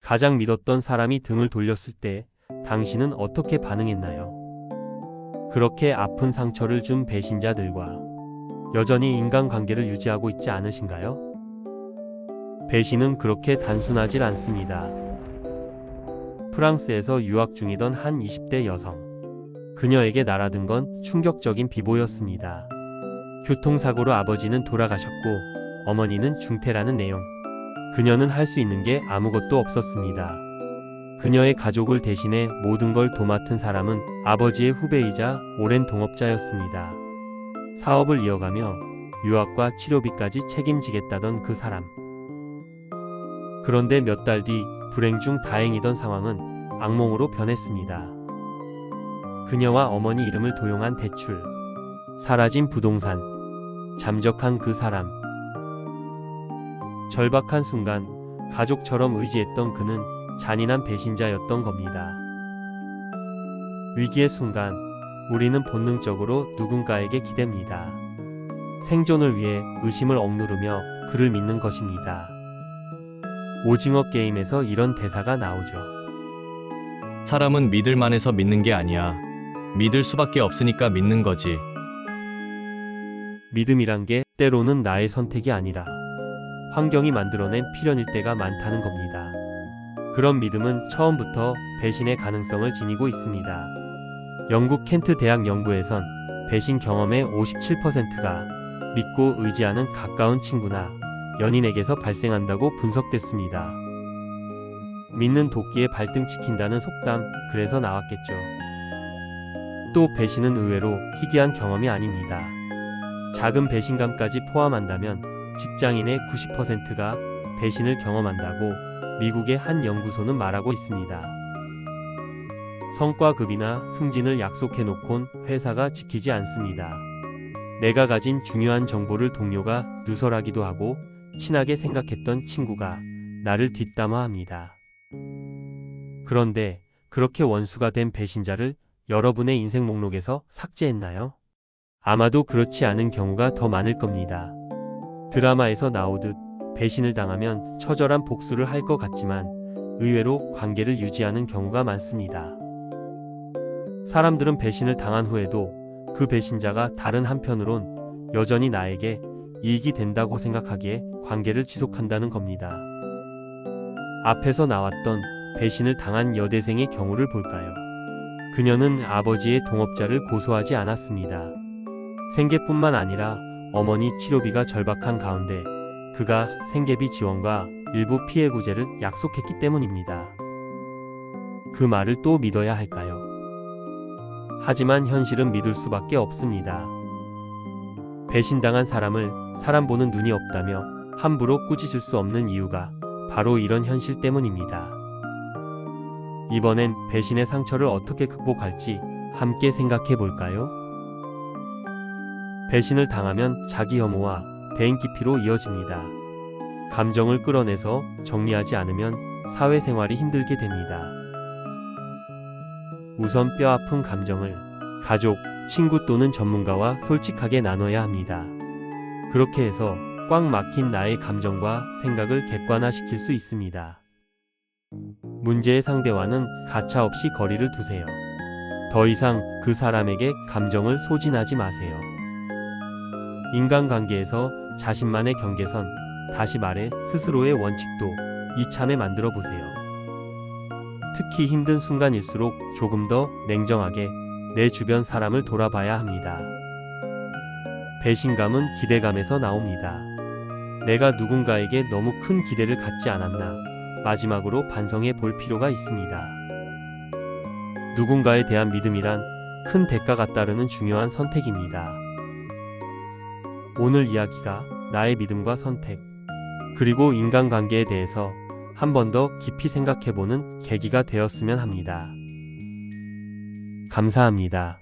가장 믿었던 사람이 등을 돌렸을 때 당신은 어떻게 반응했나요? 그렇게 아픈 상처를 준 배신자들과 여전히 인간관계를 유지하고 있지 않으신가요? 배신은 그렇게 단순하질 않습니다. 프랑스에서 유학 중이던 한 20대 여성. 그녀에게 날아든 건 충격적인 비보였습니다. 교통사고로 아버지는 돌아가셨고 어머니는 중태라는 내용. 그녀는 할 수 있는 게 아무것도 없었습니다. 그녀의 가족을 대신해 모든 걸 도맡은 사람은 아버지의 후배이자 오랜 동업자였습니다. 사업을 이어가며 유학과 치료비까지 책임지겠다던 그 사람. 그런데 몇 달 뒤 불행 중 다행이던 상황은 악몽으로 변했습니다. 그녀와 어머니 이름을 도용한 대출, 사라진 부동산, 잠적한 그 사람. 절박한 순간 가족처럼 의지했던 그는 잔인한 배신자였던 겁니다. 위기의 순간 우리는 본능적으로 누군가에게 기댑니다. 생존을 위해 의심을 억누르며 그를 믿는 것입니다. 오징어 게임에서 이런 대사가 나오죠. 사람은 믿을 만해서 믿는 게 아니야. 믿을 수밖에 없으니까 믿는 거지. 믿음이란 게 때로는 나의 선택이 아니라 환경이 만들어낸 필연일 때가 많다는 겁니다. 그런 믿음은 처음부터 배신의 가능성을 지니고 있습니다. 영국 켄트 대학 연구에선 배신 경험의 57%가 믿고 의지하는 가까운 친구나 연인에게서 발생한다고 분석됐습니다. 믿는 도끼에 발등 찍힌다는 속담, 그래서 나왔겠죠. 또 배신은 의외로 희귀한 경험이 아닙니다. 작은 배신감까지 포함한다면 직장인의 90%가 배신을 경험한다고 미국의 한 연구소는 말하고 있습니다. 성과급이나 승진을 약속해놓곤 회사가 지키지 않습니다. 내가 가진 중요한 정보를 동료가 누설하기도 하고 친하게 생각했던 친구가 나를 뒷담화합니다. 그런데 그렇게 원수가 된 배신자를 여러분의 인생 목록에서 삭제했나요? 아마도 그렇지 않은 경우가 더 많을 겁니다. 드라마에서 나오듯 배신을 당하면 처절한 복수를 할 것 같지만 의외로 관계를 유지하는 경우가 많습니다. 사람들은 배신을 당한 후에도 그 배신자가 다른 한편으론 여전히 나에게 이익이 된다고 생각하기에 관계를 지속한다는 겁니다. 앞에서 나왔던 배신을 당한 여대생의 경우를 볼까요? 그녀는 아버지의 동업자를 고소하지 않았습니다. 생계뿐만 아니라 어머니 치료비가 절박한 가운데 그가 생계비 지원과 일부 피해 구제를 약속했기 때문입니다. 그 말을 또 믿어야 할까요? 하지만 현실은 믿을 수밖에 없습니다. 배신당한 사람을 사람 보는 눈이 없다며 함부로 꾸짖을 수 없는 이유가 바로 이런 현실 때문입니다. 이번엔 배신의 상처를 어떻게 극복할지 함께 생각해 볼까요? 배신을 당하면 자기 혐오와 대인 기피로 이어집니다. 감정을 끌어내서 정리하지 않으면 사회생활이 힘들게 됩니다. 우선 뼈아픈 감정을 가족, 친구 또는 전문가와 솔직하게 나눠야 합니다. 그렇게 해서 꽉 막힌 나의 감정과 생각을 객관화시킬 수 있습니다. 문제의 상대와는 가차없이 거리를 두세요. 더 이상 그 사람에게 감정을 소진하지 마세요. 인간관계에서 자신만의 경계선, 다시 말해 스스로의 원칙도 이참에 만들어 보세요. 특히 힘든 순간일수록 조금 더 냉정하게 내 주변 사람을 돌아봐야 합니다. 배신감은 기대감에서 나옵니다. 내가 누군가에게 너무 큰 기대를 갖지 않았나 마지막으로 반성해 볼 필요가 있습니다. 누군가에 대한 믿음이란 큰 대가가 따르는 중요한 선택입니다. 오늘 이야기가 나의 믿음과 선택, 그리고 인간관계에 대해서 한 번 더 깊이 생각해보는 계기가 되었으면 합니다. 감사합니다.